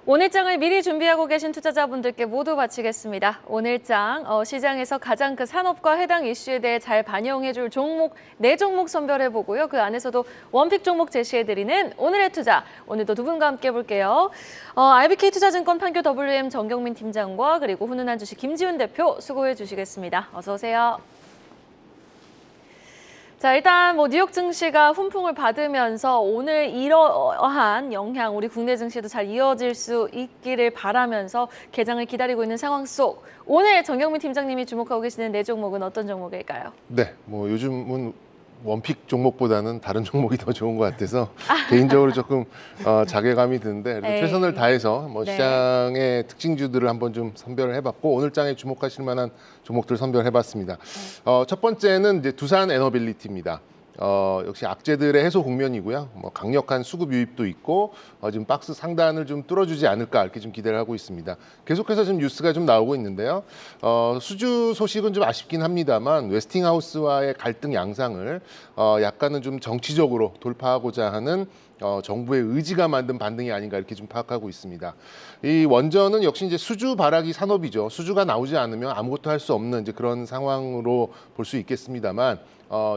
오늘장을 미리 준비하고 계신 투자자분들께 모두 바치겠습니다. 오늘장 시장에서 가장 그 산업과 해당 이슈에 대해 잘 반영해줄 종목 4종목 선별해보고요. 그 안에서도 원픽 종목 제시해드리는 오늘의 투자. 오늘도 두 분과 함께 볼게요. RBK투자증권 판교 WM 정경민 팀장과 그리고 훈훈한 주식 김지훈 대표 수고해 주시겠습니다. 어서 오세요. 자, 일단 뉴욕 증시가 훈풍을 받으면서 오늘 이러한 영향 우리 국내 증시도 잘 이어질 수 있기를 바라면서 개장을 기다리고 있는 상황 속 오늘 정경민 팀장님이 주목하고 계시는 4종목은 어떤 종목일까요? 네, 요즘은 원픽 종목보다는 다른 종목이 더 좋은 것 같아서 개인적으로 조금 자괴감이 드는데 그래도 최선을 다해서 시장의 특징주들을 한번 좀 선별을 해봤고 오늘장에 주목하실 만한 종목들 선별해봤습니다. 첫 번째는 이제 두산 에너빌리티입니다. 역시 악재들의 해소 국면이고요. 강력한 수급 유입도 있고 지금 박스 상단을 좀 뚫어주지 않을까 이렇게 좀 기대를 하고 있습니다. 계속해서 지금 뉴스가 좀 나오고 있는데요. 수주 소식은 좀 아쉽긴 합니다만 웨스팅하우스와의 갈등 양상을 약간은 좀 정치적으로 돌파하고자 하는 정부의 의지가 만든 반등이 아닌가 이렇게 좀 파악하고 있습니다. 이 원전은 역시 이제 수주 발화기 산업이죠. 수주가 나오지 않으면 아무것도 할 수 없는 이제 그런 상황으로 볼 수 있겠습니다만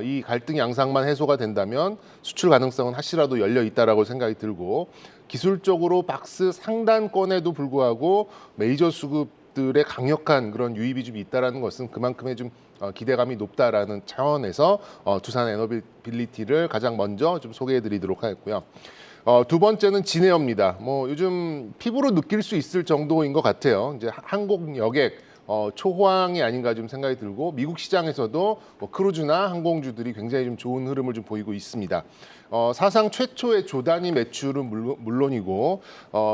이 갈등 양상만 해소가 된다면 수출 가능성은 하시라도 열려 있다라고 생각이 들고 기술적으로 박스 상단권에도 불구하고 메이저 수급들의 강력한 그런 유입이 좀 있다라는 것은 그만큼의 좀 기대감이 높다라는 차원에서 두산 에너빌리티를 가장 먼저 좀 소개해드리도록 하겠고요. 두 번째는 진에어입니다. 요즘 피부로 느낄 수 있을 정도인 것 같아요. 이제 항공 여객 초호황이 아닌가 좀 생각이 들고 미국 시장에서도 크루즈나 항공주들이 굉장히 좀 좋은 흐름을 좀 보이고 있습니다. 사상 최초의 조단위 매출은 물론이고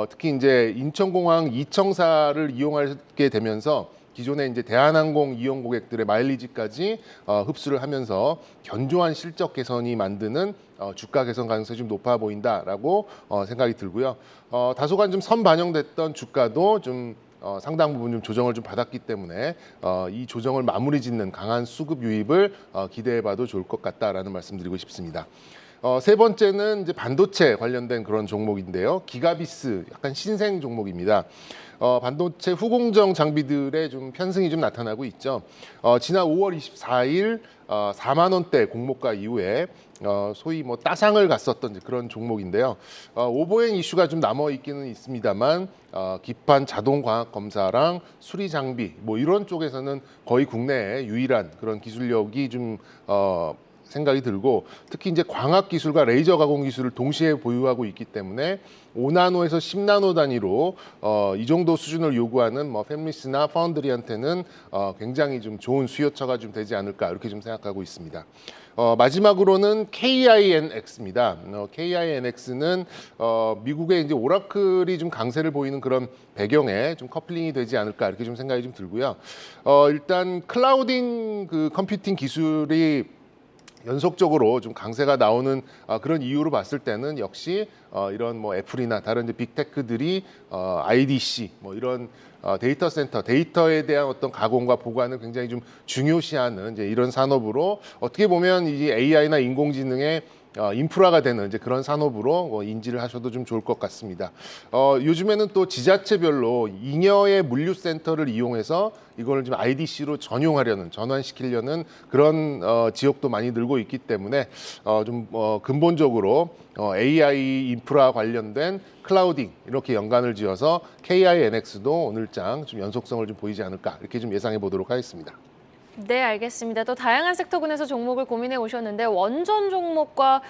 특히 이제 인천공항 이청사를 이용하게 되면서 기존의 이제 대한항공 이용 고객들의 마일리지까지 흡수를 하면서 견조한 실적 개선이 만드는 주가 개선 가능성이 좀 높아 보인다라고 생각이 들고요. 다소간 좀 선반영됐던 주가도 좀 상당 부분 좀 조정을 좀 받았기 때문에 이 조정을 마무리 짓는 강한 수급 유입을 기대해봐도 좋을 것 같다라는 말씀드리고 싶습니다. 세 번째는 이제 반도체 관련된 그런 종목인데요. 기가비스 약간 신생 종목입니다. 반도체 후공정 장비들의 좀 편승이 좀 나타나고 있죠. 지난 5월 24일 4만 원대 공모가 이후에 소위 따상을 갔었던 그런 종목인데요. 오보행 이슈가 좀 남아 있기는 있습니다만 기판 자동 광학 검사랑 수리 장비 이런 쪽에서는 거의 국내에 유일한 그런 기술력이 좀 생각이 들고 특히 이제 광학 기술과 레이저 가공 기술을 동시에 보유하고 있기 때문에 5나노에서 10나노 단위로 이 정도 수준을 요구하는 팹리스나 파운드리한테는 굉장히 좀 좋은 수요처가 좀 되지 않을까 이렇게 좀 생각하고 있습니다. 마지막으로는 KINX입니다. KINX는 미국의 이제 오라클이 좀 강세를 보이는 그런 배경에 좀 커플링이 되지 않을까 이렇게 좀 생각이 좀 들고요. 일단 클라우딩 그 컴퓨팅 기술이 연속적으로 좀 강세가 나오는 그런 이유로 봤을 때는 역시 이런 애플이나 다른 이제 빅테크들이 IDC 이런 데이터 센터, 데이터에 대한 어떤 가공과 보관을 굉장히 좀 중요시하는 이제 이런 산업으로 어떻게 보면 이 AI나 인공지능의 인프라가 되는 이제 그런 산업으로 인지를 하셔도 좀 좋을 것 같습니다. 요즘에는 또 지자체별로 잉여의 물류센터를 이용해서 이걸 좀 IDC로 전용하려는, 전환시키려는 그런 지역도 많이 늘고 있기 때문에 좀 근본적으로 AI 인프라 관련된 클라우딩 이렇게 연관을 지어서 KINX도 오늘장 좀 연속성을 좀 보이지 않을까 이렇게 좀 예상해 보도록 하겠습니다. 네, 알겠습니다. 또 다양한 섹터군에서 종목을 고민해 오셨는데 원전 종목과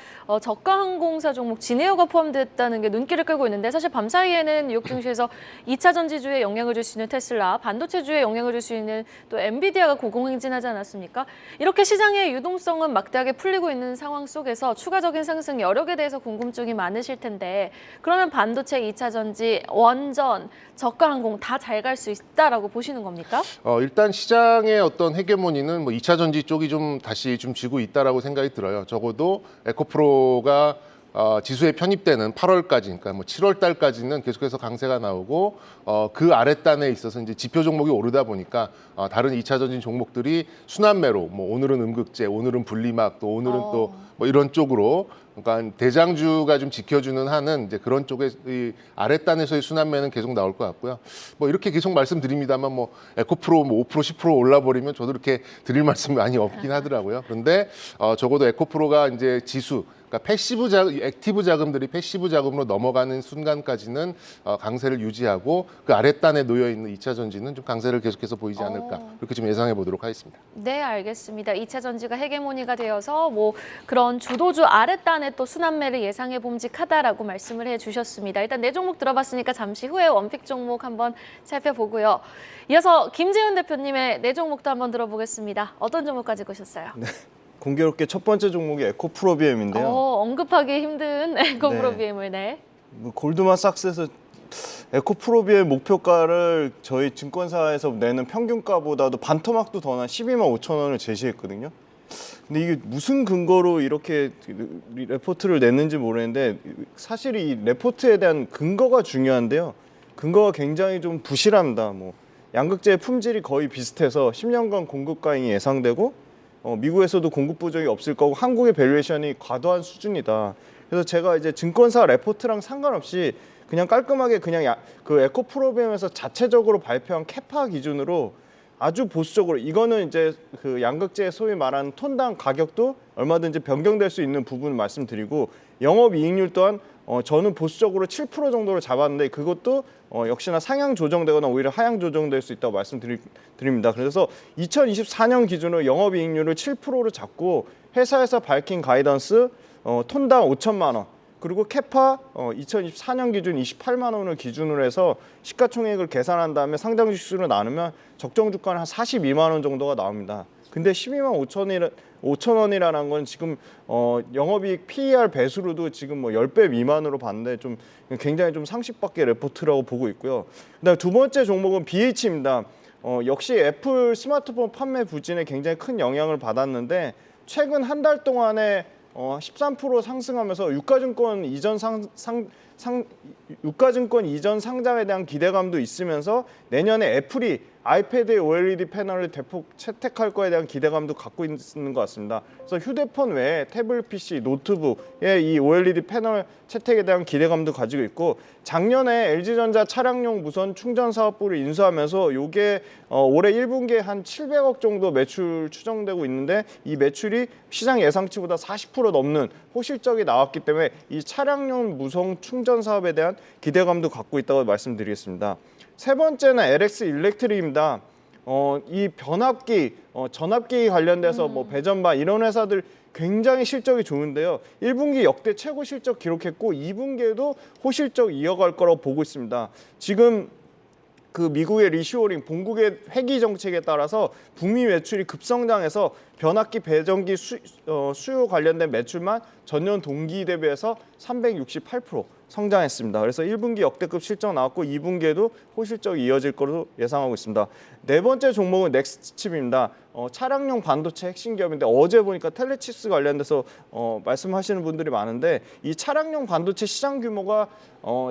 저가 항공사 종목 진에어가 포함됐다는 게 눈길을 끌고 있는데 사실 밤사이에는 뉴욕 증시에서 2차 전지주에 영향을 줄 수 있는 테슬라, 반도체주에 영향을 줄 수 있는 또 엔비디아가 고공행진하지 않았습니까? 이렇게 시장의 유동성은 막대하게 풀리고 있는 상황 속에서 추가적인 상승 여력에 대해서 궁금증이 많으실 텐데 그러면 반도체, 2차 전지, 원전, 저가 항공 다 잘 갈 수 있다라고 보시는 겁니까? 일단 시장의 어떤 헤게모니는 2차 전지 쪽이 좀 다시 좀 쥐고 있다라고 생각이 들어요. 적어도 에코프로가 지수에 편입되는 8월까지, 그러니까 뭐 7월 달까지는 계속해서 강세가 나오고 그 아랫단에 있어서 이제 지표 종목이 오르다 보니까 다른 2차 전지 종목들이 순환매로 뭐 오늘은 음극재, 오늘은 분리막, 또 오늘은 또 뭐 이런 쪽으로, 그러니까 대장주가 좀 지켜주는 한은 이제 그런 쪽에 이 아랫단에서의 순환매는 계속 나올 것 같고요. 뭐 이렇게 계속 말씀드립니다만 뭐 에코프로 뭐 5% 10% 올라버리면 저도 이렇게 드릴 말씀이 많이 없긴 하더라고요. 그런데 적어도 에코프로가 이제 지수, 그러니까 패시브 자금, 액티브 자금들이 패시브 자금으로 넘어가는 순간까지는 강세를 유지하고 그 아랫단에 놓여 있는 2차 전지는 좀 강세를 계속해서 보이지 않을까, 그렇게 좀 예상해 보도록 하겠습니다. 네, 알겠습니다. 2차 전지가 헤게모니가 되어서 뭐 그런 주도주 아랫단에 또 순환매를 예상해 봄직하다라고 말씀을 해주셨습니다. 일단 네 종목 들어봤으니까 잠시 후에 원픽 종목 한번 살펴보고요. 이어서 김재훈 대표님의 네 종목도 한번 들어보겠습니다. 어떤 종목까지 보셨어요? 네. 공교롭게 첫 번째 종목이 에코프로비엠인데요. 언급하기 힘든 에코프로비엠을 네. 골드만삭스에서 에코프로비엠 목표가를 저희 증권사에서 내는 평균가보다도 반토막도 더 난 12만 5천 원을 제시했거든요. 근데 이게 무슨 근거로 이렇게 레포트를 냈는지 모르겠는데 사실 이 레포트에 대한 근거가 중요한데요. 근거가 굉장히 좀 부실합니다. 뭐 양극재의 품질이 거의 비슷해서 10년간 공급 가잉이 예상되고 미국에서도 공급 부족이 없을 거고 한국의 밸류에이션이 과도한 수준이다. 그래서 제가 이제 증권사 레포트랑 상관없이 그냥 깔끔하게 그냥 그 에코프로비엠에서 자체적으로 발표한 캐파 기준으로 아주 보수적으로, 이거는 이제 그 양극재 소위 말하는 톤당 가격도 얼마든지 변경될 수 있는 부분 말씀드리고, 영업이익률 또한 저는 보수적으로 7% 정도로 잡았는데 그것도 역시나 상향 조정되거나 오히려 하향 조정될 수 있다고 말씀드립니다. 그래서 2024년 기준으로 영업이익률을 7%로 잡고 회사에서 밝힌 가이던스 톤당 5천만 원, 그리고 캐파 2024년 기준 28만 원을 기준으로 해서 시가총액을 계산한 다음에 상장 주수로 나누면 적정 주가는 한 42만 원 정도가 나옵니다. 근데 12만 5천 원이라는 건 지금 영업이익 PER 배수로도 지금 뭐 10배 미만으로 봤는데 좀 굉장히 좀 상식 밖의 레포트라고 보고 있고요. 그다음에 두 번째 종목은 BH입니다. 역시 애플 스마트폰 판매 부진에 굉장히 큰 영향을 받았는데 최근 한 달 동안에 13% 상승하면서 유가증권 이전 상장에 대한 기대감도 있으면서 내년에 애플이 아이패드의 OLED 패널을 대폭 채택할 거에 대한 기대감도 갖고 있는 것 같습니다. 그래서 휴대폰 외에 태블릿 PC, 노트북에 이 OLED 패널 채택에 대한 기대감도 가지고 있고, 작년에 LG전자 차량용 무선 충전 사업부를 인수하면서 이게 올해 1분기에 한 700억 정도 매출 추정되고 있는데 이 매출이 시장 예상치보다 40% 넘는 호실적이 나왔기 때문에 이 차량용 무선 충전 사업에 대한 기대감도 갖고 있다고 말씀드리겠습니다. 세 번째는 LX 일렉트릭입니다. 이 변압기, 전압기 관련돼서 뭐 배전반 이런 회사들 굉장히 실적이 좋은데요. 1분기 역대 최고 실적 기록했고 2분기에도 호실적 이어갈 거라고 보고 있습니다. 지금 그 미국의 리쇼어링, 본국의 회기 정책에 따라서 북미 매출이 급성장해서 변압기 배전기 수요 관련된 매출만 전년 동기 대비해서 368% 성장했습니다. 그래서 1분기 역대급 실적 나왔고 2분기에도 호실적이 이어질 것으로 예상하고 있습니다. 네 번째 종목은 넥스트칩입니다. 차량용 반도체 핵심 기업인데 어제 보니까 텔레칩스 관련돼서 말씀하시는 분들이 많은데 이 차량용 반도체 시장 규모가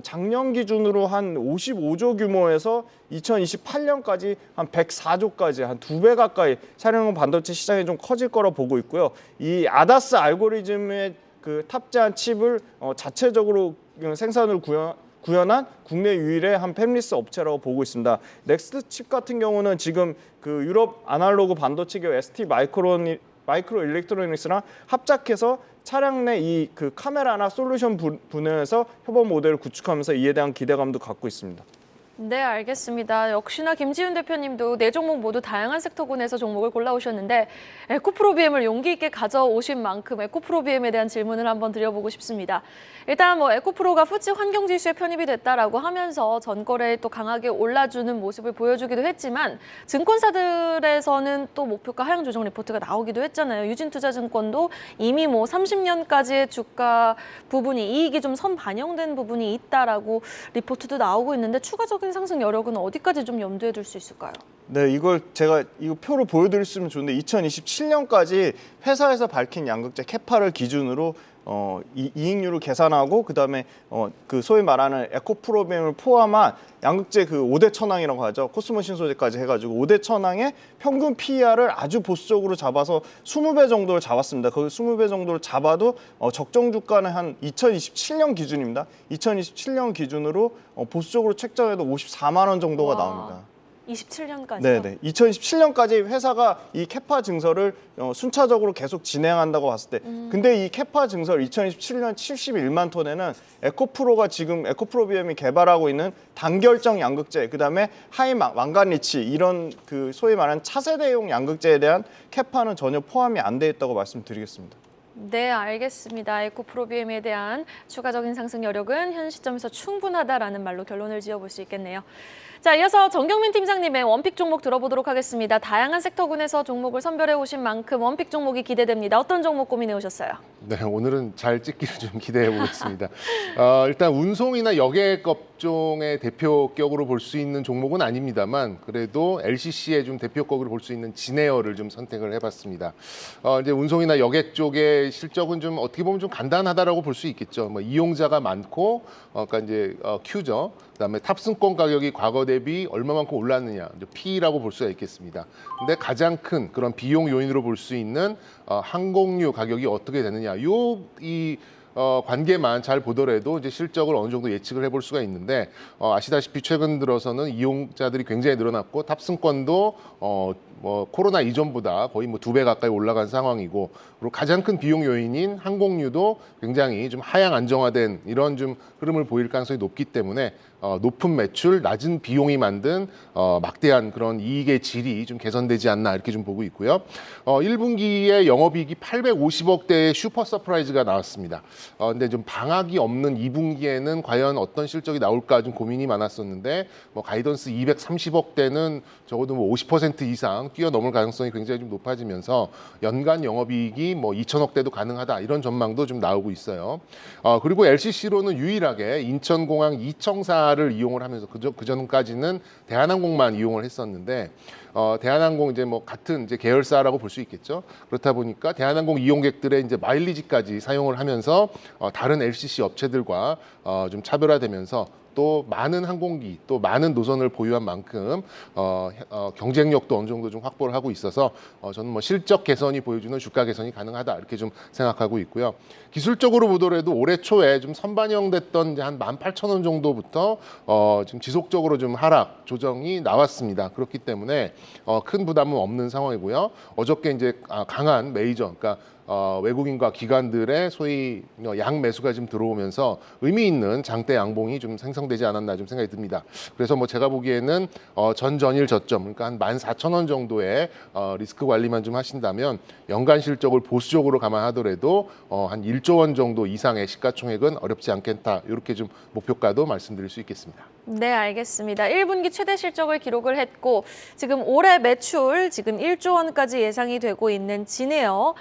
작년 기준으로 한 55조 규모에서 2028년까지 한 104조까지 한 2배 가까이 차량용 반도체 시장이 좀 커질 거라 보고 있고요. 이 아다스 알고리즘의 그 탑재한 칩을 자체적으로 생산을 구현한 국내 유일의 한 팹리스 업체라고 보고 있습니다. 넥스트 칩 같은 경우는 지금 그 유럽 아날로그 반도체 기업 ST 마이크로 일렉트로닉스랑 합작해서 차량 내 이 그 카메라나 솔루션 분야에서 협업 모델을 구축하면서 이에 대한 기대감도 갖고 있습니다. 네, 알겠습니다. 역시나 김지훈 대표님도 네 종목 모두 다양한 섹터군에서 종목을 골라오셨는데 에코프로비엠을 용기 있게 가져오신 만큼 에코프로비엠에 대한 질문을 한번 드려보고 싶습니다. 일단 뭐 에코프로가 FTSE 환경지수에 편입이 됐다라고 하면서 전거래에 또 강하게 올라주는 모습을 보여주기도 했지만 증권사들에서는 또 목표가 하향 조정 리포트가 나오기도 했잖아요. 유진투자증권도 이미 뭐 30년까지의 주가 부분이 이익이 좀 선 반영된 부분이 있다라고 리포트도 나오고 있는데 추가적인 상승 여력은 어디까지 좀 염두에 둘 수 있을까요? 네, 이걸 제가 이거 표로 보여드릴 수 있으면 좋은데 2027년까지 회사에서 밝힌 양극재 캐파를 기준으로 이익률을 계산하고 그다음에 그 소위 말하는 에코프로비엠을 포함한 양극재 그 5대 천왕이라고 하죠. 코스모 신소재까지 해가지고 5대 천왕의 평균 PER을 아주 보수적으로 잡아서 20배 정도를 잡았습니다. 거기 20배 정도를 잡아도 적정 주가는 한 2027년 기준입니다. 2027년 기준으로 보수적으로 책정해도 54만 원 정도가 와. 나옵니다. 27년까지요? 네네. 2017년까지 회사가 이 캐파 증설을 순차적으로 계속 진행한다고 봤을 때, 근데 이 캐파 증설 2017년 71만 톤에는 에코프로가 지금 에코프로비엠이 개발하고 있는 단결정 양극재, 그다음에 하이 망간리치 이런 그 소위 말하는 차세대용 양극재에 대한 캐파는 전혀 포함이 안 돼 있다고 말씀드리겠습니다. 네, 알겠습니다. 에코프로비엠에 대한 추가적인 상승 여력은 현 시점에서 충분하다라는 말로 결론을 지어볼 수 있겠네요. 자, 이어서 정경민 팀장님의 원픽 종목 들어보도록 하겠습니다. 다양한 섹터군에서 종목을 선별해 오신 만큼 원픽 종목이 기대됩니다. 어떤 종목 고민해 오셨어요? 네, 오늘은 잘 찍기를 좀 기대해 보겠습니다. 일단 운송이나 여객 업종의 대표격으로 볼 수 있는 종목은 아닙니다만 그래도 LCC의 좀 대표격으로 볼 수 있는 진에어를 좀 선택을 해봤습니다. 이제 운송이나 여객 쪽의 실적은 좀 어떻게 보면 좀 간단하다라고 볼 수 있겠죠. 뭐 이용자가 많고, 그러니까 이제 큐죠. 그다음에 탑승권 가격이 과거 대비 얼마만큼 올랐느냐, P라고 볼 수가 있겠습니다. 근데 가장 큰 그런 비용 요인으로 볼 수 있는 항공유 가격이 어떻게 되느냐, 이 관계만 잘 보더라도 이제 실적을 어느 정도 예측을 해볼 수가 있는데 아시다시피 최근 들어서는 이용자들이 굉장히 늘어났고 탑승권도 뭐 코로나 이전보다 거의 뭐 2배 가까이 올라간 상황이고, 그리고 가장 큰 비용 요인인 항공유도 굉장히 좀 하향 안정화된 이런 좀 흐름을 보일 가능성이 높기 때문에 높은 매출, 낮은 비용이 만든 막대한 그런 이익의 질이 좀 개선되지 않나 이렇게 좀 보고 있고요. 1분기에 영업이익이 850억대의 슈퍼 서프라이즈가 나왔습니다. 근데 좀 방학이 없는 2분기에는 과연 어떤 실적이 나올까 좀 고민이 많았었는데, 뭐 가이던스 230억대는 적어도 뭐 50% 이상 뛰어넘을 가능성이 굉장히 좀 높아지면서 연간 영업이익이 뭐 2천억대도 가능하다 이런 전망도 좀 나오고 있어요. 그리고 LCC로는 유일하게 인천공항 이청사를 이용을 하면서 그 전까지는 대한항공만 이용을 했었는데, 대한항공 이제 뭐 같은 이제 계열사라고 볼 수 있겠죠. 그렇다 보니까 대한항공 이용객들의 이제 마일리지까지 사용을 하면서 다른 LCC 업체들과 좀 차별화되면서 또 많은 항공기, 또 많은 노선을 보유한 만큼 경쟁력도 어느 정도 좀 확보를 하고 있어서 저는 뭐 실적 개선이 보여주는 주가 개선이 가능하다 이렇게 좀 생각하고 있고요. 기술적으로 보더라도 올해 초에 좀 선반영됐던 이제 한 18,000원 정도부터 지금 지속적으로 좀 하락 조정이 나왔습니다. 그렇기 때문에 큰 부담은 없는 상황이고요. 어저께 이제 강한 메이저, 그러니까 외국인과 기관들의 소위 양 매수가 좀 들어오면서 의미 있는 장대 양봉이 좀 생성되지 않았나 좀 생각이 듭니다. 그래서 뭐 제가 보기에는 전전일 저점, 그러니까 한 14,000원 정도의 리스크 관리만 좀 하신다면 연간 실적을 보수적으로 감안하더라도 한 1조 원 정도 이상의 시가총액은 어렵지 않겠다. 이렇게 좀 목표가도 말씀드릴 수 있겠습니다. 네, 알겠습니다. 1분기 최대 실적을 기록을 했고 지금 올해 매출 지금 1조 원까지 예상이 되고 있는 진에어.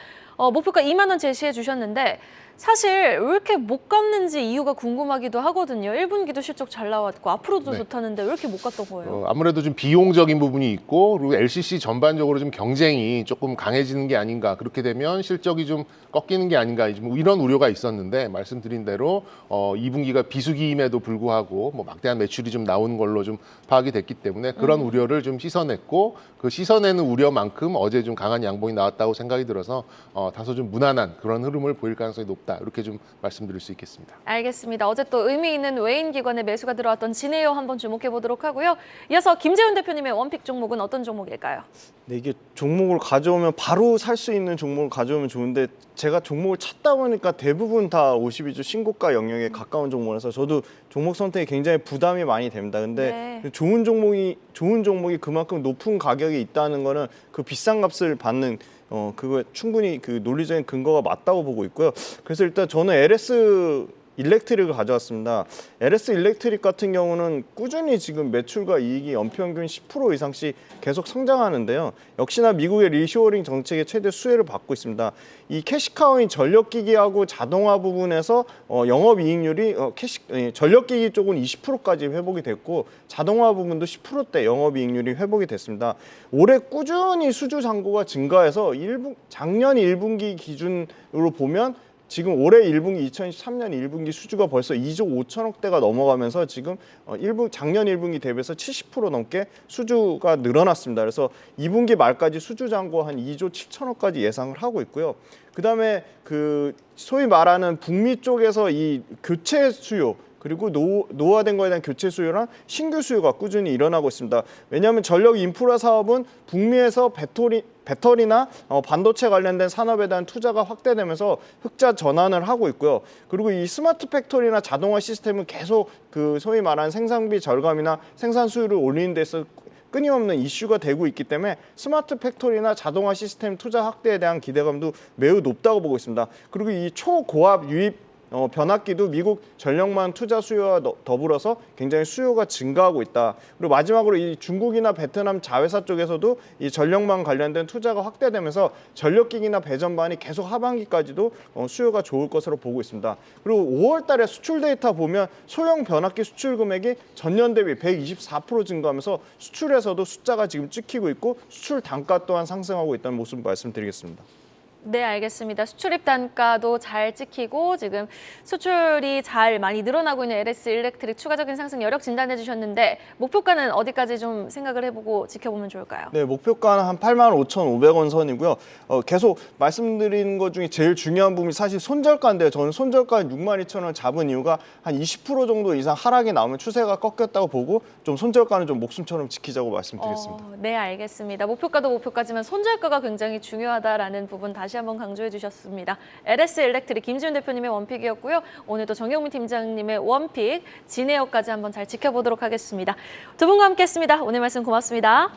목표가 2만 원 제시해 주셨는데 사실 왜 이렇게 못 갔는지 이유가 궁금하기도 하거든요. 1분기도 실적 잘 나왔고 앞으로도 네. 좋다는데 왜 이렇게 못 갔던 거예요? 아무래도 좀 비용적인 부분이 있고, 그리고 LCC 전반적으로 좀 경쟁이 조금 강해지는 게 아닌가, 그렇게 되면 실적이 좀 꺾이는 게 아닌가, 이런 우려가 있었는데 말씀드린 대로 2분기가 비수기임에도 불구하고 뭐 막대한 매출이 좀 나오는 걸로 좀 파악이 됐기 때문에 그런 우려를 좀 씻어냈고, 그 씻어내는 우려만큼 어제 좀 강한 양봉이 나왔다고 생각이 들어서 다소 좀 무난한 그런 흐름을 보일 가능성이 높다, 이렇게 좀 말씀드릴 수 있겠습니다. 알겠습니다. 어제 또 의미 있는 외인 기관의 매수가 들어왔던 진에어 한번 주목해 보도록 하고요. 이어서 김재훈 대표님의 원픽 종목은 어떤 종목일까요? 네, 이게 종목을 가져오면 바로 살 수 있는 종목을 가져오면 좋은데 제가 종목을 찾다 보니까 대부분 다 52주 신고가 영역에 가까운 종목이라서 저도 종목 선택이 굉장히 부담이 많이 됩니다. 근데 네. 좋은 종목이 그만큼 높은 가격이 있다는 거는 그 비싼 값을 받는 그거 충분히 그 논리적인 근거가 맞다고 보고 있고요. 그래서 일단 저는 LS 일렉트릭을 가져왔습니다. LS 일렉트릭 같은 경우는 꾸준히 지금 매출과 이익이 연평균 10% 이상씩 계속 성장하는데요. 역시나 미국의 리쇼어링 정책의 최대 수혜를 받고 있습니다. 이 캐시카우인 전력기기하고 자동화 부분에서 영업이익률이 전력기기 쪽은 20%까지 회복이 됐고 자동화 부분도 10%대 영업이익률이 회복이 됐습니다. 올해 꾸준히 수주 잔고가 증가해서 작년 1분기 기준으로 보면 지금 올해 1분기 2023년 1분기 수주가 벌써 2조 5천억대가 넘어가면서 지금 작년 1분기 대비해서 70% 넘게 수주가 늘어났습니다. 그래서 2분기 말까지 수주 잔고 한 2조 7천억까지 예상을 하고 있고요. 그다음에 그 소위 말하는 북미 쪽에서 이 교체 수요 그리고 노후화된 거에 대한 교체 수요랑 신규 수요가 꾸준히 일어나고 있습니다. 왜냐하면 전력 인프라 사업은 북미에서 배터리나 반도체 관련된 산업에 대한 투자가 확대되면서 흑자 전환을 하고 있고요. 그리고 이 스마트 팩토리나 자동화 시스템은 계속 그 소위 말하는 생산비 절감이나 생산 수율을 올리는 데서 끊임없는 이슈가 되고 있기 때문에 스마트 팩토리나 자동화 시스템 투자 확대에 대한 기대감도 매우 높다고 보고 있습니다. 그리고 이 초고압 유입 변압기도 미국 전력망 투자 수요와 더불어서 굉장히 수요가 증가하고 있다. 그리고 마지막으로 이 중국이나 베트남 자회사 쪽에서도 이 전력망 관련된 투자가 확대되면서 전력기기나 배전반이 계속 하반기까지도 수요가 좋을 것으로 보고 있습니다. 그리고 5월 달에 수출 데이터 보면 소형 변압기 수출 금액이 전년 대비 124% 증가하면서 수출에서도 숫자가 지금 찍히고 있고 수출 단가 또한 상승하고 있다는 모습 말씀드리겠습니다. 네, 알겠습니다. 수출입 단가도 잘 찍히고 지금 수출이 잘 많이 늘어나고 있는 LS 일렉트릭 추가적인 상승 여력 진단해 주셨는데 목표가는 어디까지 좀 생각을 해보고 지켜보면 좋을까요? 네, 목표가는 한 85,500원 선이고요. 계속 말씀드린 것 중에 제일 중요한 부분이 사실 손절가인데요. 저는 손절가 62,000원 잡은 이유가 한 20% 정도 이상 하락이 나오면 추세가 꺾였다고 보고 좀 손절가는 좀 목숨처럼 지키자고 말씀드리겠습니다. 네, 알겠습니다. 목표가도 목표가지만 손절가가 굉장히 중요하다라는 부분 다시 한번 강조해 주셨습니다. LS 일렉트릭 김지훈 대표님의 원픽이었고요. 오늘도 정경민 팀장님의 원픽 진에어까지 한번 잘 지켜보도록 하겠습니다. 두 분과 함께했습니다. 오늘 말씀 고맙습니다.